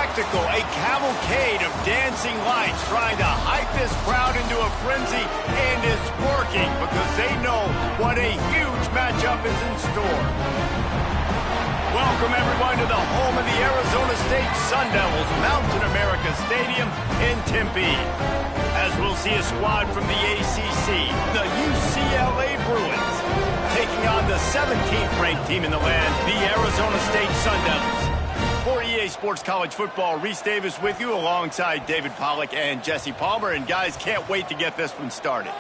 spectacle, a cavalcade of dancing lights trying to hype this crowd into a frenzy, and it's working because they know what a huge matchup is in store. Welcome, everyone, to the home of the Arizona State Sun Devils, Mountain America Stadium in Tempe. As we'll see a squad from the ACC, the UCLA Bruins, taking on the 17th-ranked team in the land, the Arizona State Sun Devils. For EA Sports College Football, Reese Davis with you alongside David Pollack and Jesse Palmer. And guys, can't wait to get this one started.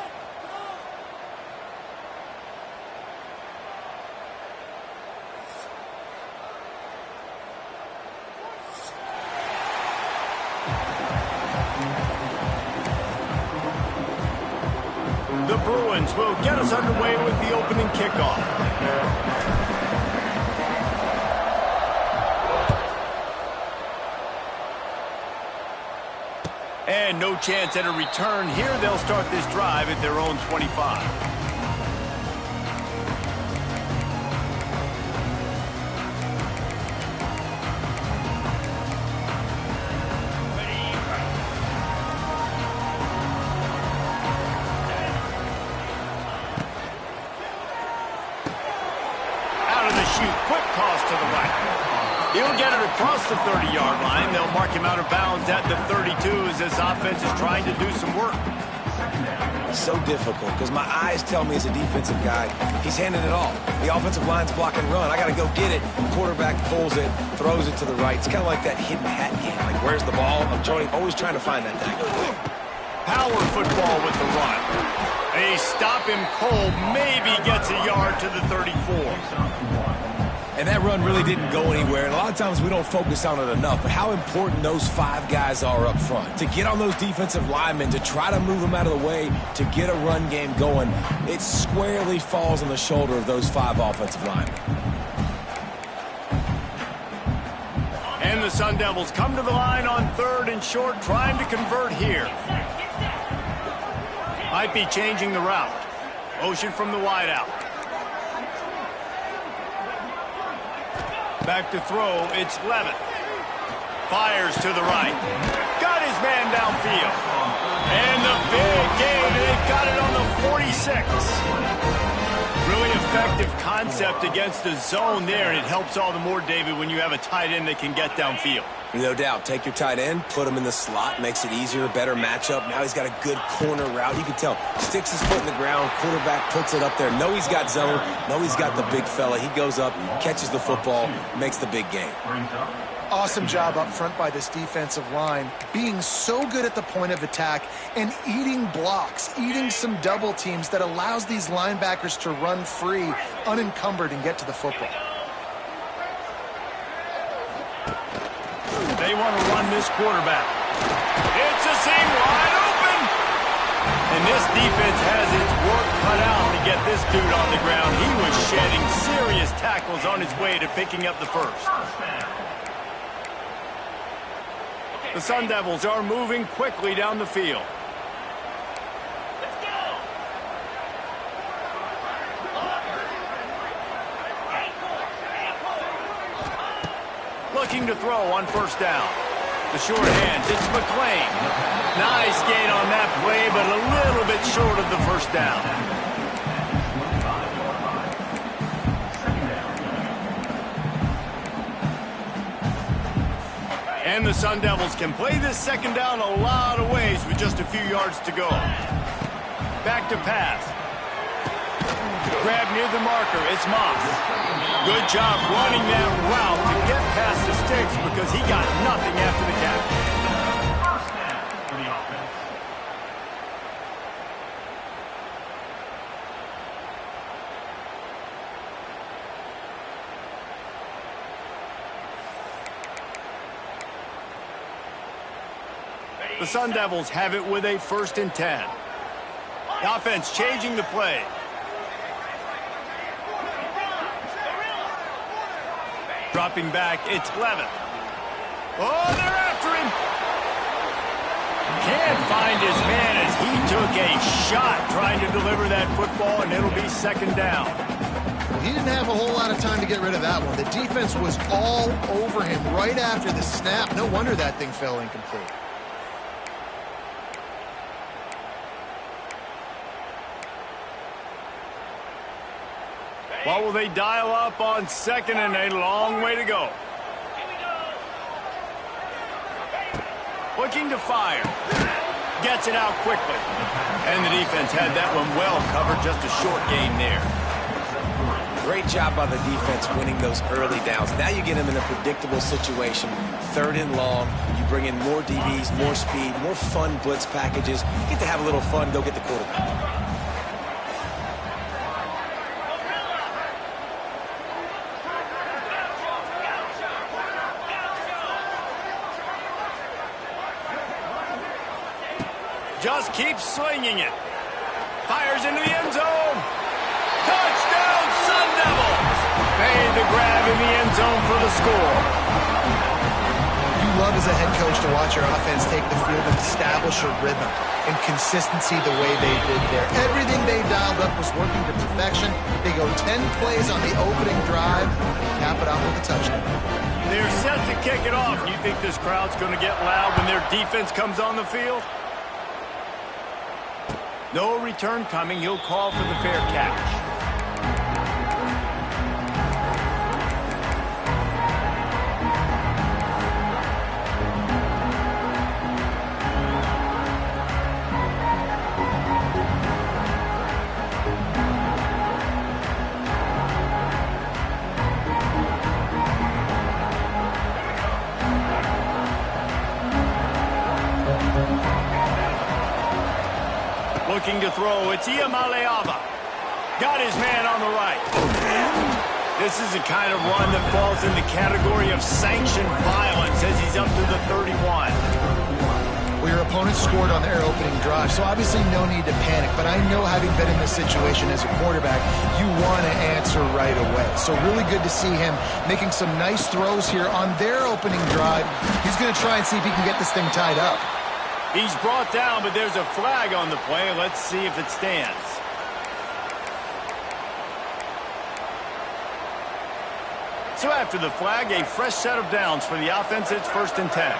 The Bruins will get us underway with the opening kickoff. And no chance at a return here. They'll start this drive at their own 25. Quick toss to the right. He'll get it across the 30-yard line. They'll mark him out of bounds at the 32 as this offense is trying to do some work. So difficult because my eyes tell me as a defensive guy, he's handing it off. The offensive line's block and run. I got to go get it. Quarterback pulls it, throws it to the right. It's kind of like that hidden hat game. Like, where's the ball? I'm always trying to find that thing. Power football with the run. They stop him cold. Maybe gets a yard to the 34. And that run really didn't go anywhere. And a lot of times we don't focus on it enough. But how important those five guys are up front. To get on those defensive linemen, to try to move them out of the way, to get a run game going, it squarely falls on the shoulder of those five offensive linemen. And the Sun Devils come to the line on 3rd and short, trying to convert here. Might be changing the route. Motion from the wide out. Back to throw, it's Levitt. Fires to the right. Got his man downfield. And the big gain, they've got it on the 46. Really effective concept against the zone there, and it helps all the more, David, when you have a tight end that can get downfield. No doubt. Take your tight end, put him in the slot, makes it easier, a better matchup. Now he's got a good corner route. You can tell. Sticks his foot in the ground, quarterback puts it up there. Know he's got zone, know he's got the big fella. He goes up, catches the football, makes the big gain. Awesome job up front by this defensive line, being so good at the point of attack and eating blocks, eating some double teams that allows these linebackers to run free, unencumbered, and get to the football. They want to run this quarterback. It's a seam wide open. And this defense has its work cut out to get this dude on the ground. He was shedding serious tackles on his way to picking up the first. The Sun Devils are moving quickly down the field. Looking to throw on 1st down. The short hands, it's McClain. Nice gain on that play, but a little bit short of the 1st down. And the Sun Devils can play this 2nd down a lot of ways with just a few yards to go. Back to pass. Grab near the marker, it's Moss. Good job running that route to get past the sticks because he got nothing after the catch. The Sun Devils have it with a 1st and 10. The offense changing the play. Dropping back, it's Levitt. Oh, they're after him. Can't find his man as he took a shot trying to deliver that football, and it'll be 2nd down. He didn't have a whole lot of time to get rid of that one. The defense was all over him right after the snap. No wonder that thing fell incomplete. What will they dial up on second and a long way to go? Looking to fire. Gets it out quickly. And the defense had that one well covered. Just a short gain there. Great job by the defense winning those early downs. Now you get them in a predictable situation. 3rd and long. You bring in more DBs, more speed, more fun blitz packages. You get to have a little fun. Go get the quarterback. Just keeps slinging it. Fires into the end zone. Touchdown, Sun Devils! Made the grab in the end zone for the score. You love as a head coach to watch your offense take the field and establish a rhythm and consistency the way they did there. Everything they dialed up was working to perfection. They go 10 plays on the opening drive and cap it off with a touchdown. They're set to kick it off. You think this crowd's going to get loud when their defense comes on the field? No return coming. He'll call for the fair catch. Looking to throw, it's Iamaleava. Got his man on the right. This is the kind of run that falls in the category of sanctioned violence as he's up to the 31. Well, your opponent scored on their opening drive, so obviously no need to panic. But I know, having been in this situation as a quarterback, you want to answer right away. So really good to see him making some nice throws here on their opening drive. He's going to try and see if he can get this thing tied up. He's brought down, but there's a flag on the play. Let's see if it stands. So after the flag, a fresh set of downs for the offense. It's 1st and 10.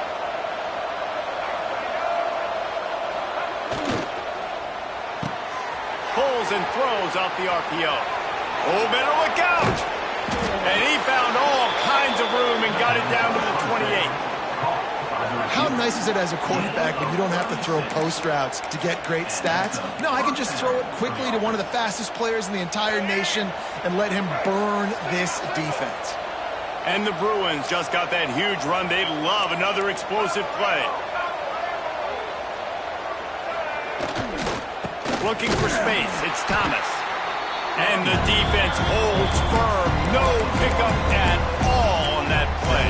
Pulls and throws off the RPO. Oh, better look out! And he found all kinds of room and got it down to the 28. How nice is it as a quarterback when you don't have to throw post routes to get great stats? No, I can just throw it quickly to one of the fastest players in the entire nation and let him burn this defense. And the Bruins just got that huge run. They'd love another explosive play. Looking for space. It's Thomas. And the defense holds firm. No pickup at all on that play.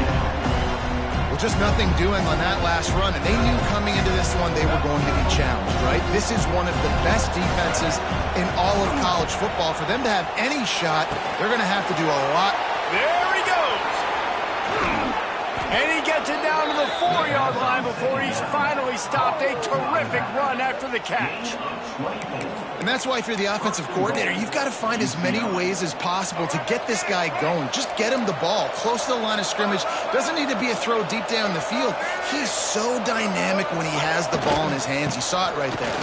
Just nothing doing on that last run, and they knew coming into this one they were going to be challenged, right? This is one of the best defenses in all of college football. For them to have any shot, they're going to have to do a lot. There he goes! And he gets it down to the 4-yard line before he's finally stopped. A terrific run after the catch. And that's why, if you're the offensive coordinator, you've got to find as many ways as possible to get this guy going. Just get him the ball close to the line of scrimmage. Doesn't need to be a throw deep down the field. He's so dynamic when he has the ball in his hands. You saw it right there.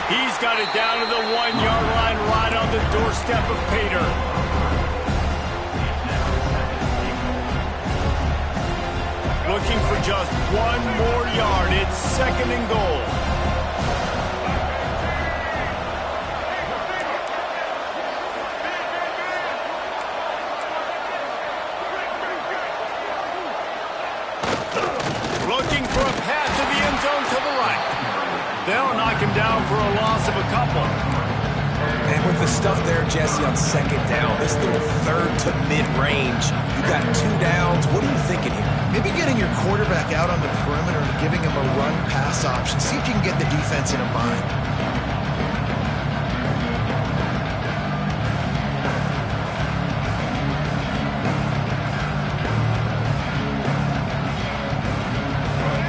He's got it down to the 1-yard line, right on the doorstep of Pater. Looking for just one more yard. It's 2nd and goal. Looking for a pass to the end zone to the right. They'll knock him down for a loss of a couple. And with the stuff there, Jesse, on 2nd down, this little 3rd to mid-range, you got 2 downs. What are you thinking here? Maybe getting your quarterback out on the perimeter and giving him a run-pass option. See if you can get the defense in a bind.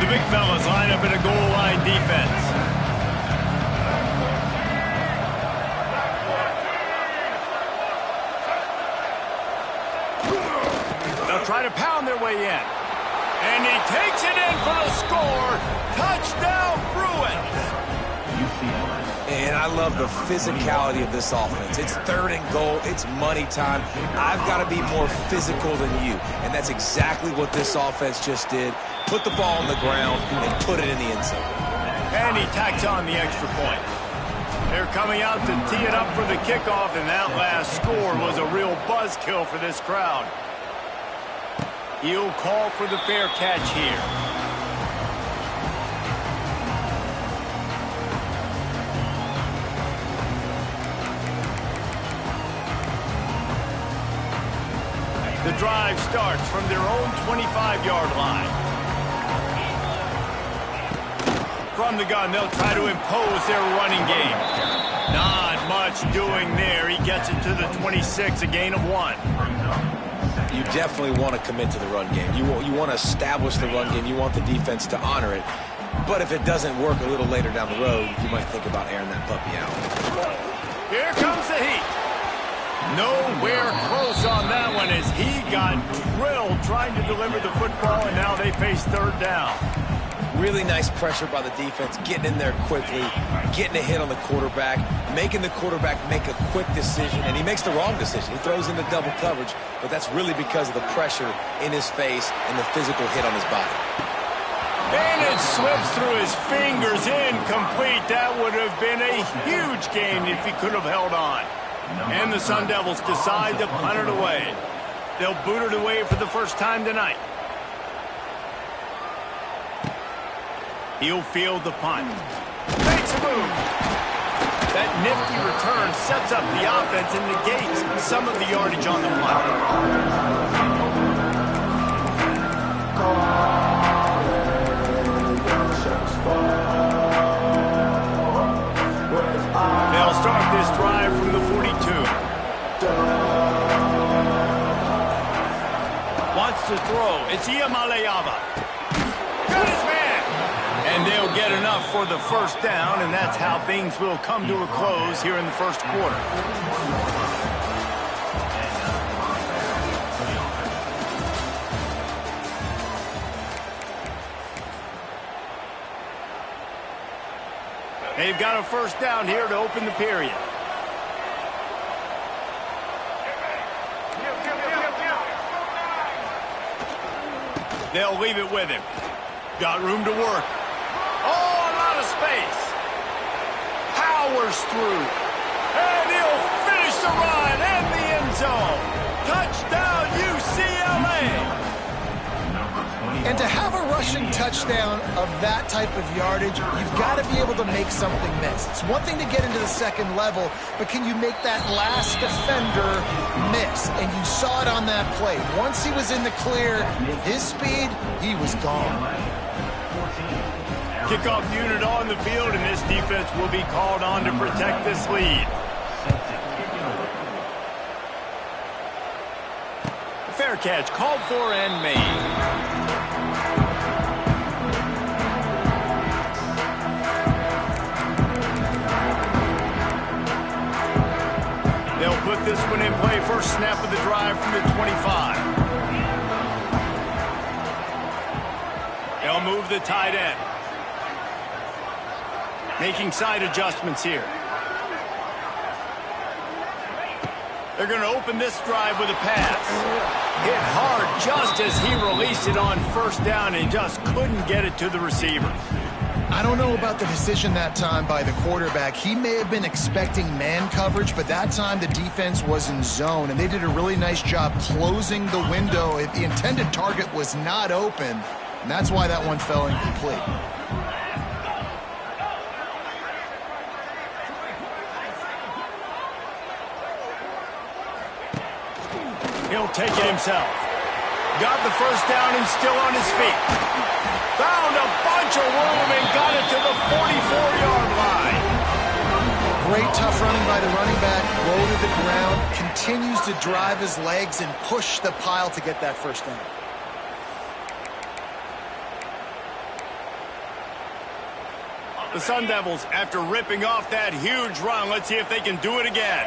The big fellas line up in a goal line defense. to pound their way in. And he takes it in for the score. Touchdown, Bruins. And I love the physicality of this offense. It's 3rd and goal. It's money time. I've got to be more physical than you. And that's exactly what this offense just did. Put the ball on the ground and put it in the end zone. And he tacks on the extra point. They're coming out to tee it up for the kickoff, and that last score was a real buzzkill for this crowd. He'll call for the fair catch here. The drive starts from their own 25-yard line. From the gun, they'll try to impose their running game. Not much doing there. He gets it to the 26, a gain of 1. You definitely want to commit to the run game. You want to establish the run game. You want the defense to honor it. But if it doesn't work a little later down the road, you might think about airing that puppy out. Here comes the heat. Nowhere close on that one as he got drilled trying to deliver the football, and now they face 3rd down. Really nice pressure by the defense, getting in there quickly, getting a hit on the quarterback, making the quarterback make a quick decision, and he makes the wrong decision. He throws into double coverage, but that's really because of the pressure in his face and the physical hit on his body. And it slips through his fingers, incomplete. That would have been a huge gain if he could have held on. And the Sun Devils decide to punt it away. They'll boot it away for the first time tonight. He'll field the punt. Makes a move. That nifty return sets up the offense and negates some of the yardage on the punt. They'll start this drive from the 42. Wants to throw. It's Iamaleava. Got his man. And they'll get enough for the first down, and that's how things will come to a close here in the first quarter. They've got a first down here to open the period. They'll leave it with him. Got room to work. Oh, a lot of space. Powers through. And he'll finish the run in the end zone. Touchdown, UCLA. And to have a rushing touchdown of that type of yardage, you've got to be able to make something miss. It's one thing to get into the second level, but can you make that last defender miss? And you saw it on that play. Once he was in the clear, his speed, he was gone. Kickoff unit on the field, and this defense will be called on to protect this lead. Fair catch called for and made. They'll put this one in play. First snap of the drive from the 25. They'll move the tight end. Making side adjustments here. They're going to open this drive with a pass. Hit hard just as he released it on first down and just couldn't get it to the receiver. I don't know about the decision that time by the quarterback. He may have been expecting man coverage, but that time the defense was in zone, and they did a really nice job closing the window. The intended target was not open, and that's why that one fell incomplete. He'll take it himself. Got the first down and still on his feet. Found a bunch of room and got it to the 44-yard line. Great tough running by the running back. Low to the ground. Continues to drive his legs and push the pile to get that first down. The Sun Devils, after ripping off that huge run, let's see if they can do it again.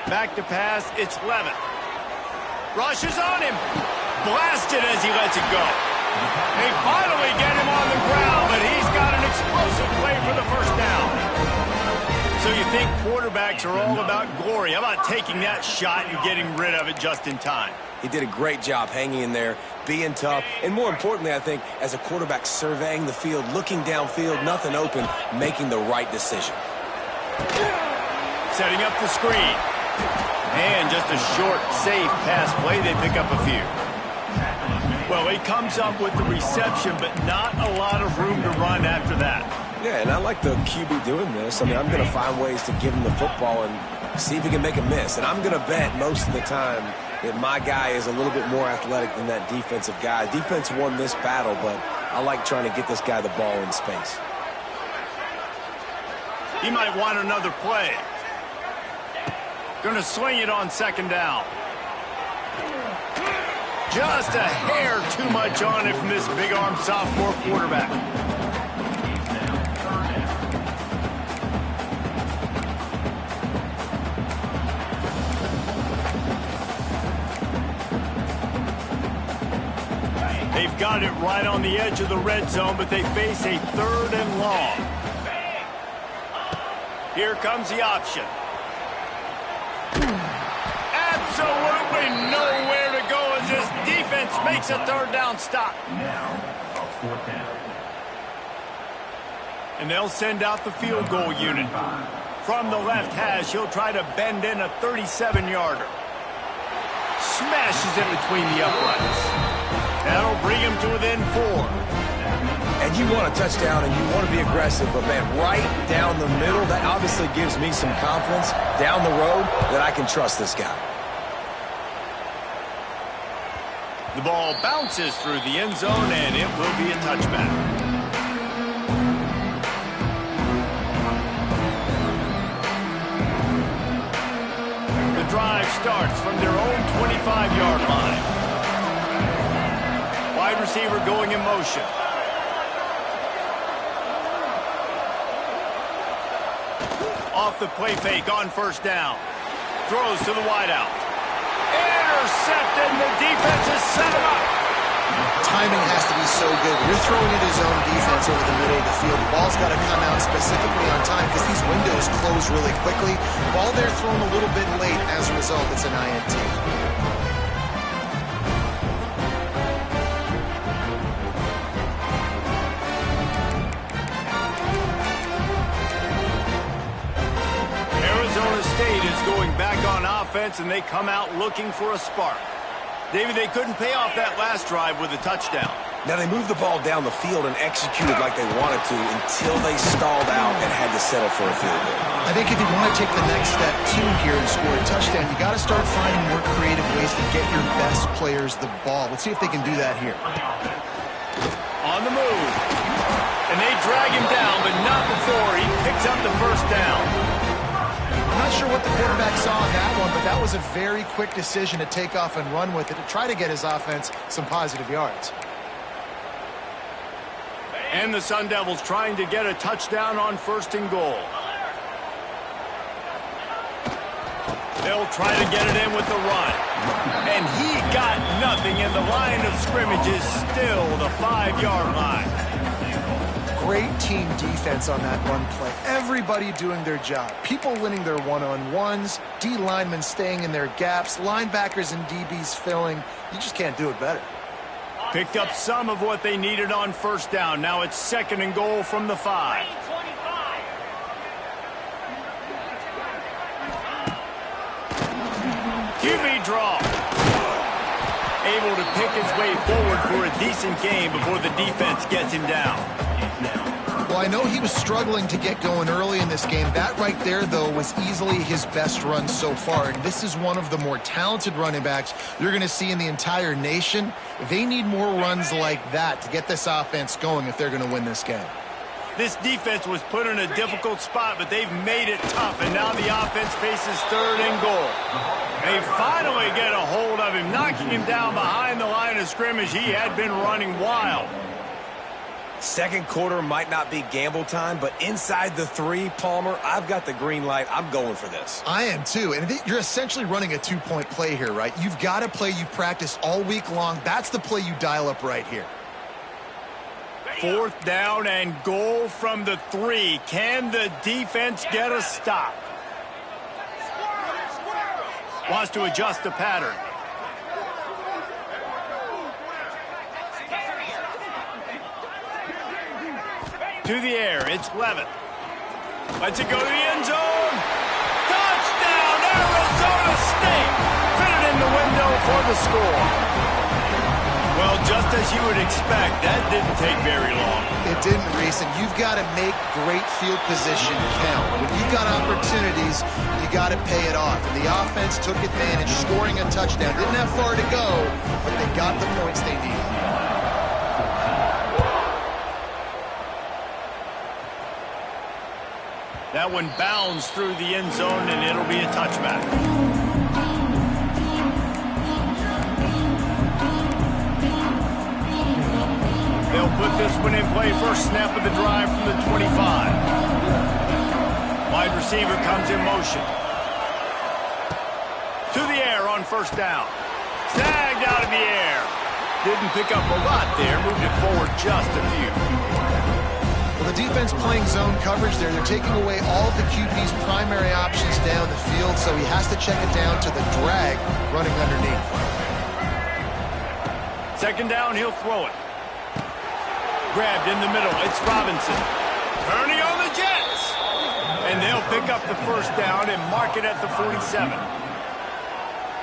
Back to pass, it's Levitt. Rushes on him. Blasted as he lets it go. They finally get him on the ground, but he's got an explosive play for the first down. So you think quarterbacks are all about glory. How about taking that shot and getting rid of it just in time? He did a great job hanging in there, being tough, and more importantly, I think, as a quarterback surveying the field, looking downfield, nothing open, making the right decision. Setting up the screen. And just a short, safe pass play. They pick up a few. Well, he comes up with the reception, but not a lot of room to run after that. Yeah, and I like the QB doing this. I mean, I'm going to find ways to give him the football and see if he can make a miss. And I'm going to bet most of the time that my guy is a little bit more athletic than that defensive guy. Defense won this battle, but I like trying to get this guy the ball in space. He might want another play. Going to swing it on second down. Just a hair too much on it from this big-arm sophomore quarterback. They've got it right on the edge of the red zone, but they face a 3rd and long. Here comes the option. Absolutely nowhere to go as this defense makes a 3rd down stop. Now, a 4th down. And they'll send out the field goal unit. From the left hash, he'll try to bend in a 37-yarder. Smashes it between the uprights. That'll bring him to within 4. And you want a touchdown and you want to be aggressive, but man, right down the middle, that obviously gives me some confidence down the road that I can trust this guy. The ball bounces through the end zone, and it will be a touchback. The drive starts from their own 25-yard line. Wide receiver going in motion. Off the play fake on first down. Throws to the wideout. Intercepted, and the defense has set him up. Timing has to be so good. You're throwing into zone defense over the middle of the field. The ball's got to come out specifically on time because these windows close really quickly. Ball there thrown a little bit late. As a result, it's an INT. Arizona State is going back on offense, and they come out looking for a spark. David, they couldn't pay off that last drive with a touchdown. Now, they moved the ball down the field and executed like they wanted to until they stalled out and had to settle for a field goal. I think if you want to take the next step too here and score a touchdown, you got to start finding more creative ways to get your best players the ball. Let's see if they can do that here. On the move. And they drag him down, but not before he picks up the first down. I'm not sure what the quarterback saw on that one, but that was a very quick decision to take off and run with it to try to get his offense some positive yards. And the Sun Devils trying to get a touchdown on 1st and goal. They'll try to get it in with the run. And he got nothing, and the line of scrimmage is still the 5-yard line. Great team defense on that run play. Everybody doing their job. People winning their one-on-ones, D linemen staying in their gaps, linebackers and DBs filling. You just can't do it better. Picked up some of what they needed on 1st down. Now it's 2nd and goal from the 5. QB draw. Able to pick his way forward for a decent game before the defense gets him down. Well, I know he was struggling to get going early in this game. That right there, though, was easily his best run so far. And this is one of the more talented running backs you're going to see in the entire nation. They need more runs like that to get this offense going if they're going to win this game. This defense was put in a difficult spot, but they've made it tough. And now the offense faces 3rd and goal. They finally get a hold of him, knocking him down behind the line of scrimmage. He had been running wild. Second quarter might not be gamble time, but inside the 3, Palmer, I've got the green light. I'm going for this. I am too, and you're essentially running a 2-point play here, right? You've got a play you practice all week long. That's the play you dial up right here. 4th down and goal from the 3. Can the defense get a stop? Wants to adjust the pattern. To the air, it's Levitt. Lets it go to the end zone. Touchdown, Arizona State! Fitted in the window for the score. Well, just as you would expect, that didn't take very long. It didn't, Reese, and you've got to make great field position count. When you've got opportunities, you got to pay it off. And the offense took advantage, scoring a touchdown. Didn't have far to go, but they got the points they needed. That one bounds through the end zone, and it'll be a touchback. They'll put this one in play. First snap of the drive from the 25. Wide receiver comes in motion. To the air on first down. Snagged out of the air. Didn't pick up a lot there. Moved it forward just a few. Well, the defense playing zone coverage there. They're taking away all of the QB's primary options down the field, so he has to check it down to the drag running underneath. Second down, he'll throw it. Grabbed in the middle. It's Robinson. Turning on the Jets. And they'll pick up the first down and mark it at the 47.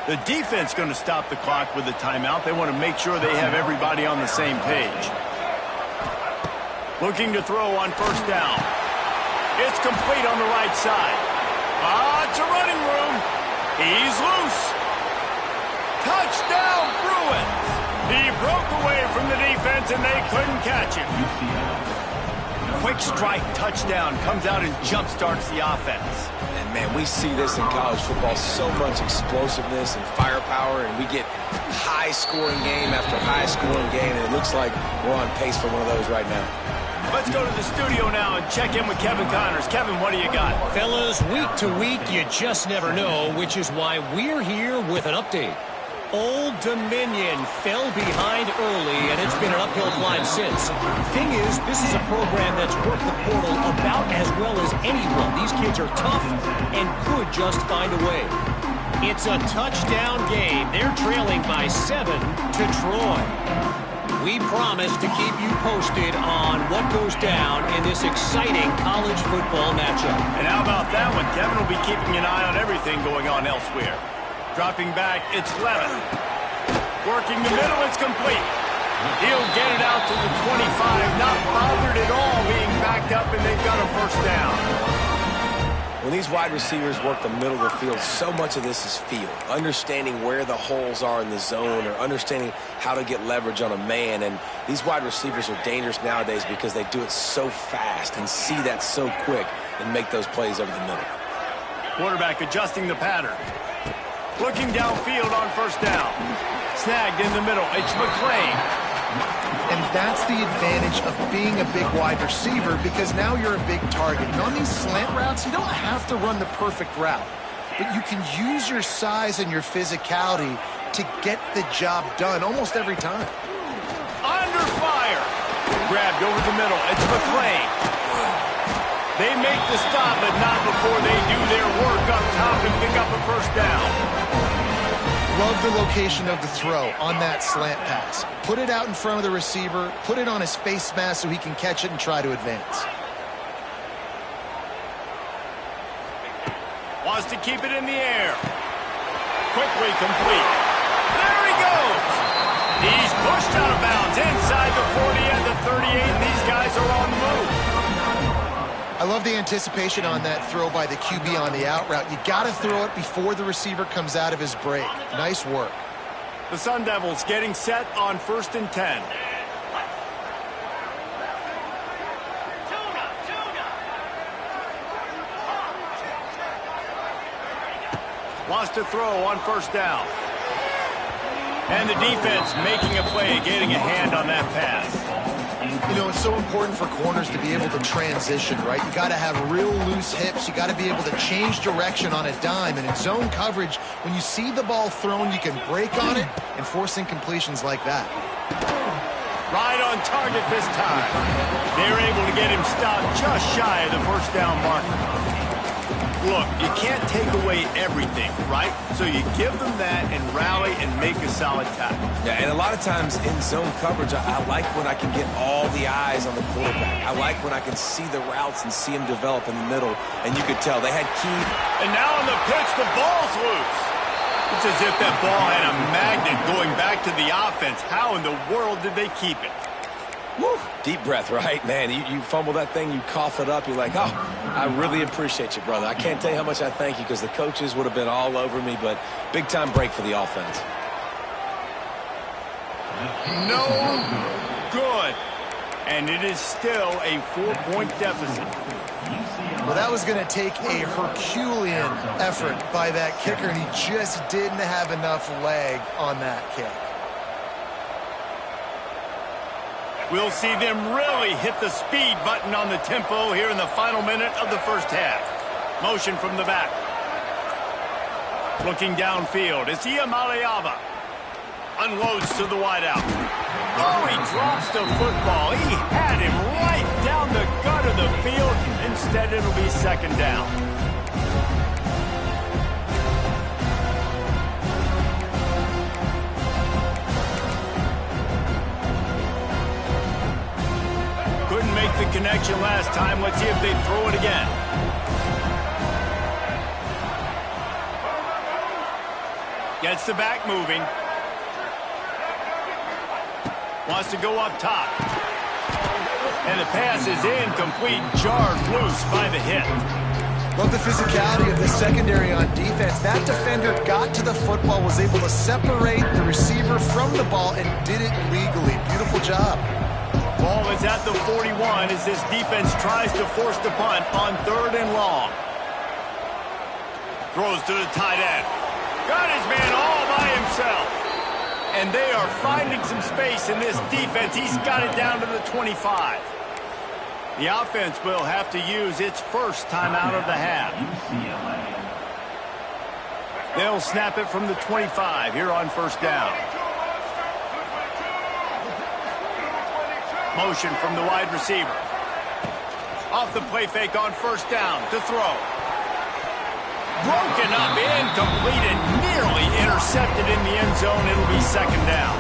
The defense going to stop the clock with a timeout. They want to make sure they have everybody on the same page. Looking to throw on first down. It's complete on the right side. Lots of running room. He's loose. Touchdown, Bruins. He broke away from the defense, and they couldn't catch him. Quick strike touchdown comes out and jump-starts the offense. And, man, we see this in college football, so much explosiveness and firepower, and we get high-scoring game after high-scoring game, and it looks like we're on pace for one of those right now. Let's go to the studio now and check in with Kevin Connors. Kevin, what do you got? Fellas, week to week, you just never know, which is why we're here with an update. Old Dominion fell behind early, and it's been an uphill climb since. Thing is, this is a program that's worked the portal about as well as anyone. These kids are tough and could just find a way. It's a touchdown game. They're trailing by 7 to Troy. We promise to keep you posted on what goes down in this exciting college football matchup. And how about that one? Kevin will be keeping an eye on everything going on elsewhere. Dropping back, it's Levitt. Working the middle, it's complete. He'll get it out to the 25, not bothered at all being backed up, and they've got a first down. When these wide receivers work the middle of the field, so much of this is feel. Understanding where the holes are in the zone or understanding how to get leverage on a man. And these wide receivers are dangerous nowadays because they do it so fast and see that so quick and make those plays over the middle. Quarterback adjusting the pattern. Looking downfield on first down. Snagged in the middle. It's McClain. And that's the advantage of being a big wide receiver because now you're a big target. And on these slant routes, you don't have to run the perfect route. But you can use your size and your physicality to get the job done almost every time. Under fire. Grabbed over the middle. It's McClain. They make the stop, but not before they do their work up top and pick up a first down. Love the location of the throw on that slant pass. Put it out in front of the receiver, put it on his face mask so he can catch it and try to advance. Wants to keep it in the air. Quickly complete. There he goes. He's pushed out of bounds inside the 40 and the 38, and these guys are on the move. I love the anticipation on that throw by the QB on the out route. You got to throw it before the receiver comes out of his break. Nice work. The Sun Devils getting set on 1st and 10. Wants to throw on first down. And the defense making a play, getting a hand on that pass. You know, it's so important for corners to be able to transition, right? You got to have real loose hips. You got to be able to change direction on a dime. And in zone coverage, when you see the ball thrown, you can break on it and force incompletions like that. Right on target this time. They're able to get him stopped just shy of the first down marker. Look, you can't take away everything, right? So you give them that and rally and make a solid tackle. Yeah, and a lot of times in zone coverage, I like when I can get all the eyes on the quarterback. I like when I can see the routes and see him develop in the middle. And you could tell they had key. And now on the pitch, the ball's loose. It's as if that ball had a magnet going back to the offense. How in the world did they keep it? Woo. Deep breath, right? Man, you fumble that thing, you cough it up, you're like, oh, I really appreciate you, brother. I can't tell you how much I thank you because the coaches would have been all over me, but big-time break for the offense. No good. And it is still a 4-point deficit. Well, that was going to take a Herculean effort by that kicker, and he just didn't have enough leg on that kick. We'll see them really hit the speed button on the tempo here in the final minute of the first half. Motion from the back. Looking downfield, it's Iamaleava. Unloads to the wideout. Oh, he drops the football. He had him right down the gut of the field. Instead, it'll be second down. Couldn't make the connection last time. Let's see if they throw it again. Gets the back moving. Wants to go up top. And the pass is incomplete, jarred loose by the hit. Love the physicality of the secondary on defense. That defender got to the football, was able to separate the receiver from the ball, and did it legally. Beautiful job. Ball is at the 41 as this defense tries to force the punt on 3rd and long. Throws to the tight end. Got his man all by himself. And they are finding some space in this defense. He's got it down to the 25. The offense will have to use its first timeout of the half. UCLA. They'll snap it from the 25 here on first down. Motion from the wide receiver. Off the play fake on first down to throw. Broken up, incomplete, and nearly intercepted in the end zone. It'll be second down.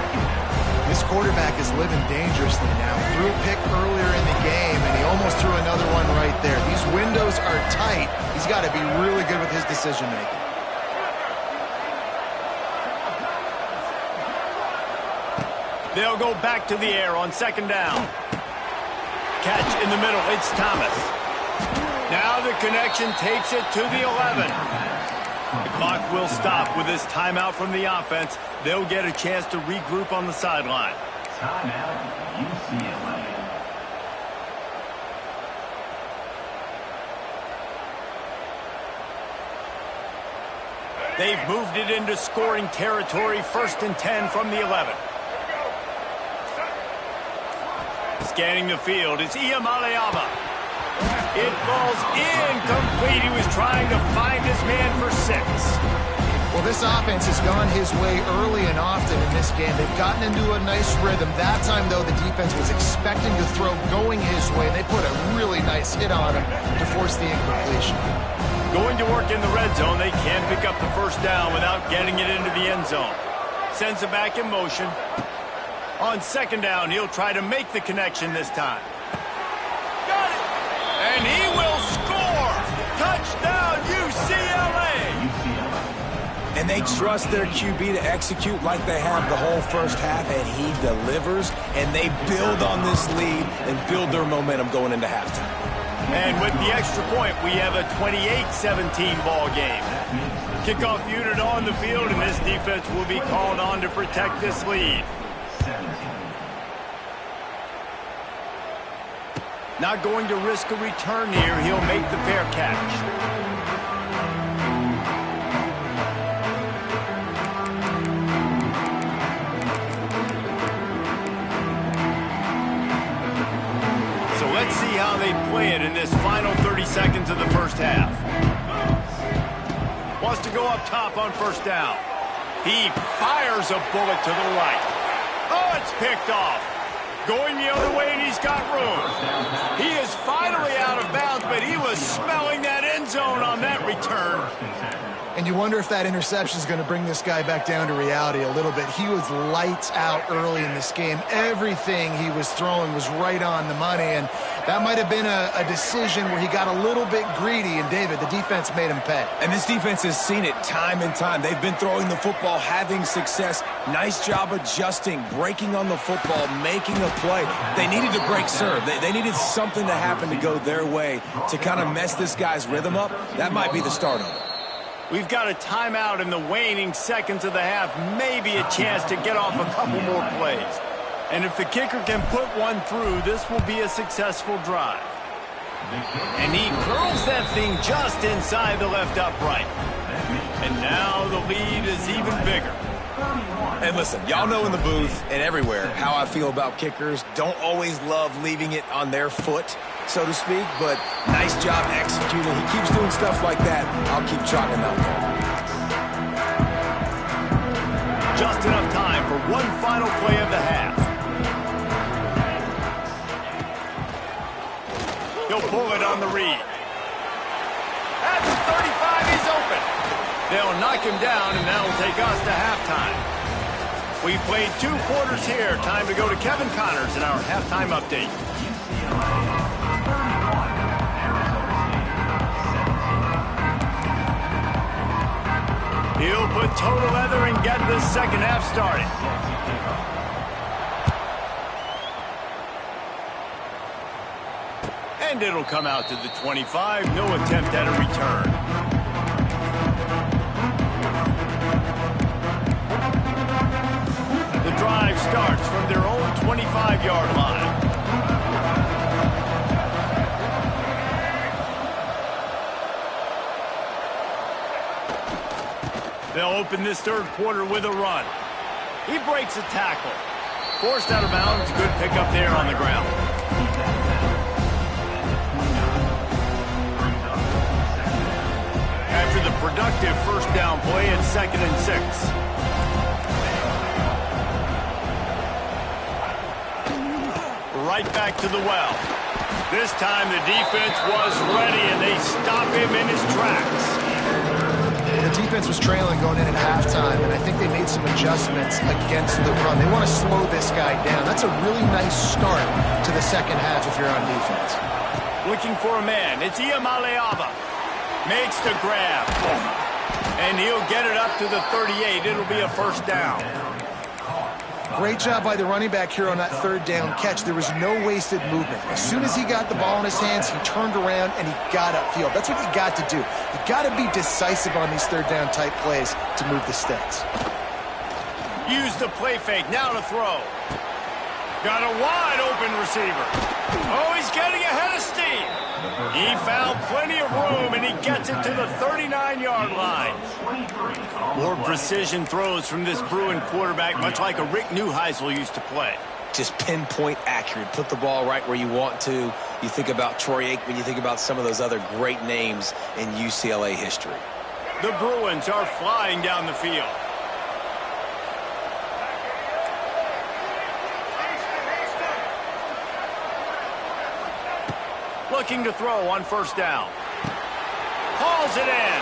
This quarterback is living dangerously now. Threw a pick earlier in the game, and he almost threw another one right there. These windows are tight. He's got to be really good with his decision-making. They'll go back to the air on second down. Catch in the middle. It's Thomas. Now the connection takes it to the 11. The clock will stop with this timeout from the offense. They'll get a chance to regroup on the sideline. Timeout, UCLA. They've moved it into scoring territory. 1st and 10 from the 11. Scanning the field, it's Iamaleava. It falls incomplete. He was trying to find his man for 6. Well, this offense has gone his way early and often in this game. They've gotten into a nice rhythm. That time, though, the defense was expecting to throw going his way. They put a really nice hit on him to force the incompletion. Going to work in the red zone, they can't pick up the first down without getting it into the end zone. Sends it back in motion. On second down, he'll try to make the connection this time. Got it! And he will score! Touchdown, UCLA! And they trust their QB to execute like they have the whole first half, and he delivers, and they build on this lead and build their momentum going into halftime. And with the extra point, we have a 28-17 ball game. Kickoff unit on the field, and this defense will be called on to protect this lead. Not going to risk a return here. He'll make the fair catch. seconds of the first half. Wants to go up top on first down. He fires a bullet to the right. Oh, it's picked off. Going the other way, and he's got room. He is finally out of bounds, but he was smelling that end zone on that return. And you wonder if that interception is going to bring this guy back down to reality a little bit. He was lights out early in this game. Everything he was throwing was right on the money, and that might have been a decision where he got a little bit greedy, and David, the defense made him pay. And this defense has seen it time and time. They've been throwing the football, having success. Nice job adjusting, breaking on the football, making a play. They needed to break serve. They needed something to happen to go their way to kind of mess this guy's rhythm up. That might be the start of it. We've got a timeout in the waning seconds of the half, maybe a chance to get off a couple more plays. And if the kicker can put one through, this will be a successful drive. And he curls that thing just inside the left upright. And now the lead is even bigger. And listen, y'all know in the booth and everywhere how I feel about kickers. Don't always love leaving it on their foot, so to speak, but nice job executing. He keeps doing stuff like that. I'll keep trotting him out there. Just enough time for one final play of the half. He'll pull it on the read. At the 35, he's open. They'll knock him down, and that'll take us to halftime. We've played 2 quarters here. Time to go to Kevin Connors in our halftime update. He'll put total leather and get this second half started. And it'll come out to the 25. No attempt at a return. The drive starts from their own 25-yard line. They'll open this third quarter with a run. He breaks a tackle. Forced out of bounds. Good pickup there on the ground. After the productive first down play, it's 2nd and 6. Right back to the well. This time the defense was ready, and they stop him in his tracks. The defense was trailing going in at halftime, and I think they made some adjustments against the run. They want to slow this guy down. That's a really nice start to the second half if you're on defense. Looking for a man. It's Iamaleava. Makes the grab. And he'll get it up to the 38. It'll be a first down. Great job by the running back here on that third down catch. There was no wasted movement. As soon as he got the ball in his hands, he turned around and he got upfield. That's what you got to do. You got to be decisive on these third down type plays to move the sticks. Use the play fake. Now to throw. Got a wide open receiver. Oh, he's getting ahead of steam. He found plenty of room, and he gets it to the 39-yard line. More precision throws from this Bruin quarterback, much like a Rick Neuheisel used to play. Just pinpoint accurate. Put the ball right where you want to. You think about Troy Aikman. You think about some of those other great names in UCLA history. The Bruins are flying down the field. Looking to throw on first down. Hauls it in.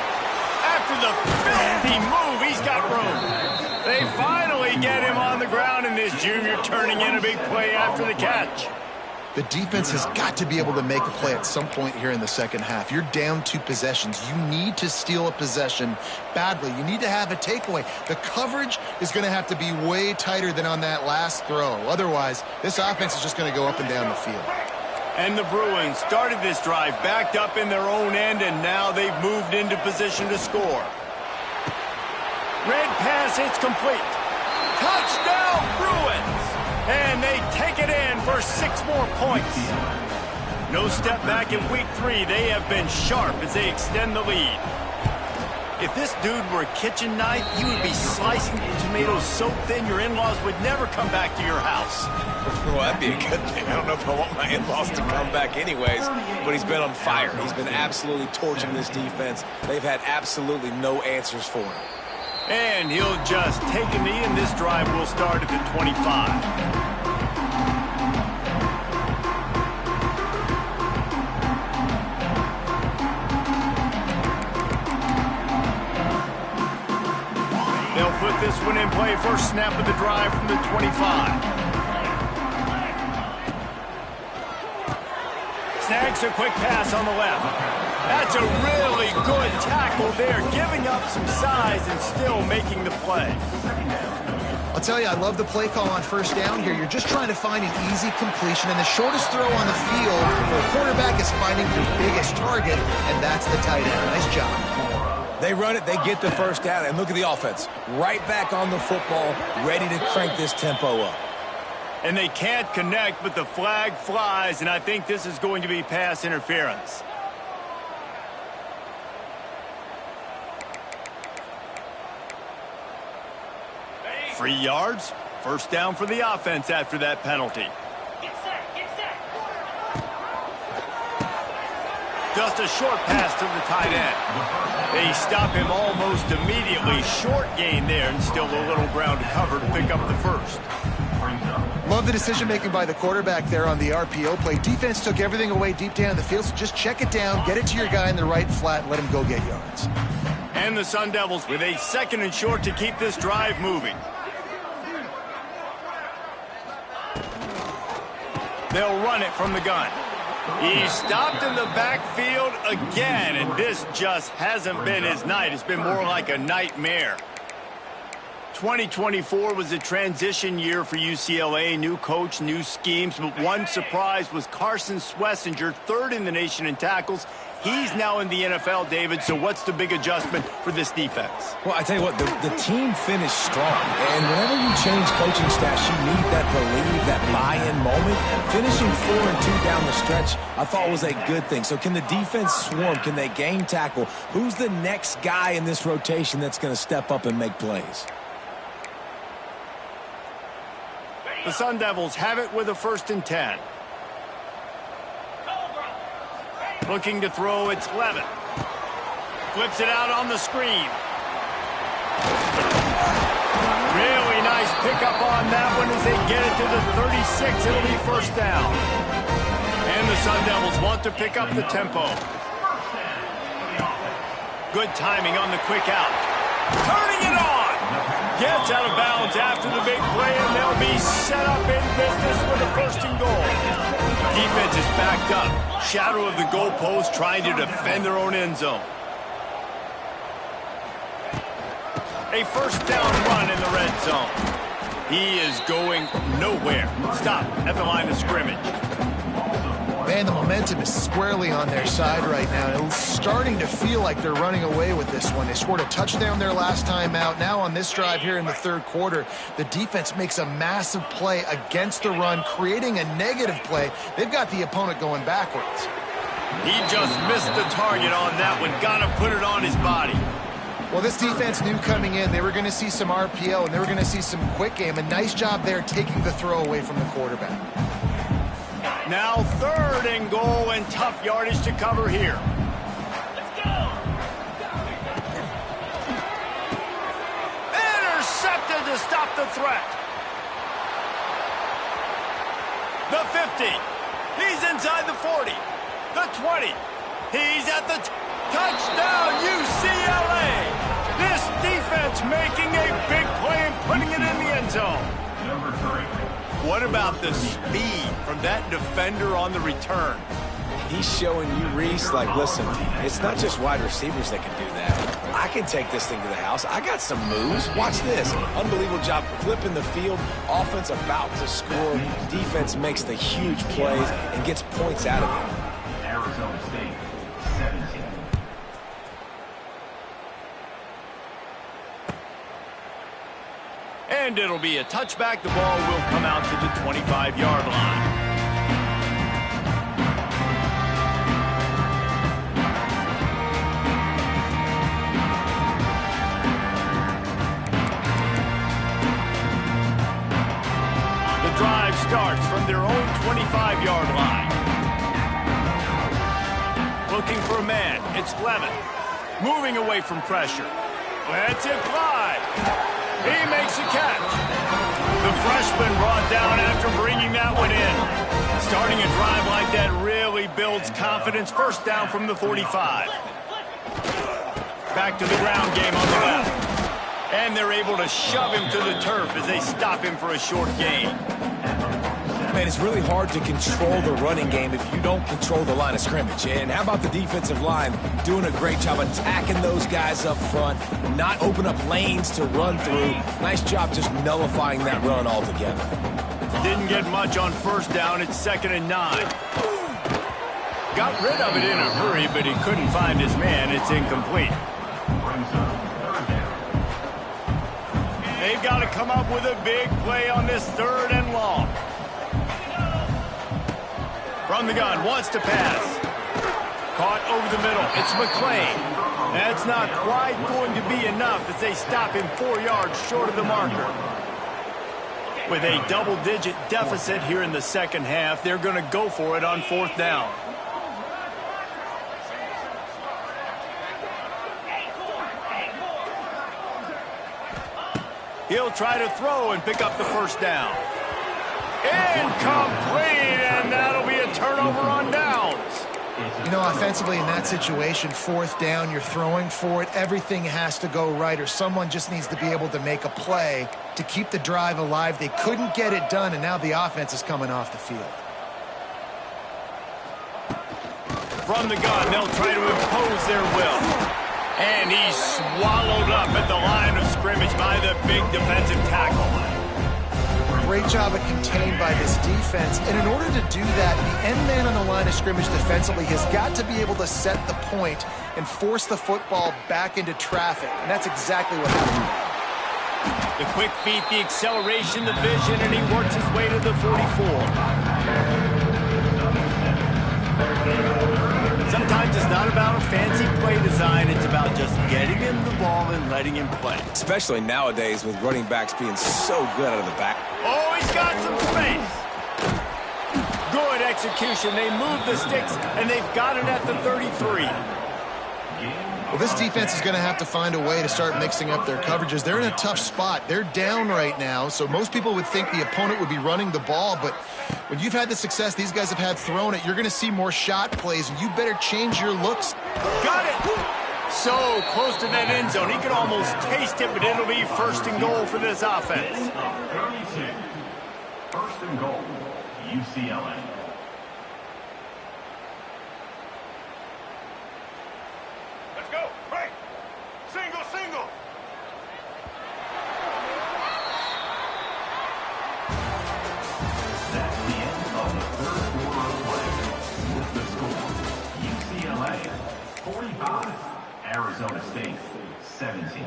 After the filthy move, he's got room. They finally get him on the ground, and this junior turning in a big play after the catch. The defense has got to be able to make a play at some point here in the second half. You're down 2 possessions. You need to steal a possession badly. You need to have a takeaway. The coverage is going to have to be way tighter than on that last throw. Otherwise, this offense is just going to go up and down the field. And the Bruins started this drive backed up in their own end, and now they've moved into position to score. Red pass, it's complete. Touchdown, Bruins! And they take it in for 6 more points. No step back in week 3. They have been sharp as they extend the lead. If this dude were a kitchen knife, you would be slicing tomatoes so thin your in-laws would never come back to your house. Well, that'd be a good thing. I don't know if I want my in-laws to come back anyways, but he's been on fire. He's been absolutely torching this defense. They've had absolutely no answers for him. And he'll just take a knee, and this drive will start at the 25. They'll put this one in play. First snap of the drive from the 25. Snags a quick pass on the left. That's a really good tackle there, giving up some size and still making the play. I'll tell you, I love the play call on first down here. You're just trying to find an easy completion, and the shortest throw on the field for a quarterback is finding your biggest target, and that's the tight end. Nice job. They run it, they get the first down, and look at the offense. Right back on the football, ready to crank this tempo up. And they can't connect, but the flag flies, and I think this is going to be pass interference. Free yards. First down for the offense after that penalty. Just a short pass to the tight end. They stop him almost immediately. Short gain there, and still a little ground to cover to pick up the first. Love the decision-making by the quarterback there on the RPO play. Defense took everything away deep down the field, so just check it down, get it to your guy in the right flat, and let him go get yards. And the Sun Devils with a second and short to keep this drive moving. They'll run it from the gun. He's stopped in the backfield again, and this just hasn't been his night. It's been more like a nightmare. 2024 was a transition year for UCLA. New coach, new schemes, but one surprise was Carson Schlesinger, third in the nation in tackles. He's now in the NFL, David, so what's the big adjustment for this defense? Well, I tell you what, the team finished strong, and whenever you change coaching staffs, you need that believe, that buy-in moment. Finishing 4-2 down the stretch, I thought was a good thing. So can the defense swarm? Can they gain tackle? Who's the next guy in this rotation that's going to step up and make plays? The Sun Devils have it with a 1st and 10. Looking to throw, it's Levin. Flips it out on the screen. Really nice pickup on that one as they get it to the 36. It'll be first down. And the Sun Devils want to pick up the tempo. Good timing on the quick out. Turning it on. Gets out of bounds after the big play, and they'll be set up in business with a 1st and goal. Defense is backed up. Shadow of the goalpost, trying to defend their own end zone. A 1st down run in the red zone. He is going nowhere. Stop at the line of scrimmage. Man, the momentum is squarely on their side right now. It's starting to feel like they're running away with this one. They scored a touchdown their last time out. Now on this drive here in the 3rd quarter, the defense makes a massive play against the run, creating a negative play. They've got the opponent going backwards. He just missed the target on that one. Got to put it on his body. Well, this defense knew coming in they were going to see some RPO and they were going to see some quick game. A nice job there taking the throw away from the quarterback. Now 3rd and goal and tough yardage to cover here. Let's go. Intercepted to stop the threat. The 50. He's inside the 40. The 20. He's at the touchdown, UCLA. This defense making a big play and putting it in the end zone. Number 3. What about the speed from that defender on the return? He's showing you, Reese, like, listen, it's not just wide receivers that can do that. I can take this thing to the house. I got some moves. Watch this. Unbelievable job flipping the field. Offense about to score. Defense makes the huge plays and gets points out of it. Arizona State, 17. And it'll be a touchback. The ball will come out to the 25-yard line. their own 25-yard line. Looking for a man. It's Levin. Moving away from pressure. Let's it fly. He makes a catch. The freshman brought down after bringing that one in. Starting a drive like that really builds confidence. First down from the 45. Back to the ground game on the left. And they're able to shove him to the turf as they stop him for a short gain. Man, it's really hard to control the running game if you don't control the line of scrimmage. And how about the defensive line doing a great job attacking those guys up front, not open up lanes to run through. Nice job just nullifying that run altogether. Didn't get much on first down. It's 2nd and 9. Got rid of it in a hurry, but he couldn't find his man. It's incomplete. They've got to come up with a big play on this 3rd and long. From the gun, wants to pass. Caught over the middle. It's McClain. That's not quite going to be enough as they stop him 4 yards short of the marker. With a double-digit deficit here in the second half, they're going to go for it on 4th down. He'll try to throw and pick up the first down. Incomplete, and that'll be a turnover on downs. You know, offensively in that situation, 4th down, you're throwing for it. Everything has to go right, or someone just needs to be able to make a play to keep the drive alive. They couldn't get it done, and now the offense is coming off the field. From the gun, they'll try to impose their will. And he's swallowed up at the line of scrimmage by the big defensive tackle. Great job of contained by this defense. And in order to do that, the end man on the line of scrimmage defensively has got to be able to set the point and force the football back into traffic. And that's exactly what happened. The quick feet, the acceleration, the vision, and he works his way to the 44. Sometimes it's not about a fancy play design. It's about just getting him the ball and letting him play. Especially nowadays with running backs being so good out of the back. Oh, he's got some space. Good execution. They move the sticks, and they've got it at the 33. Well, this defense is going to have to find a way to start mixing up their coverages. They're in a tough spot. They're down right now, so most people would think the opponent would be running the ball, but when you've had the success these guys have had throwing it, you're going to see more shot plays, and you better change your looks. Got it! So close to that end zone. He could almost taste it, but it'll be 1st and goal for this offense. 32. 1st and goal, UCLA. Let's go. Right. Single, single. That's the end of the 3rd quarter of play. With the score, UCLA 45, Arizona State 17.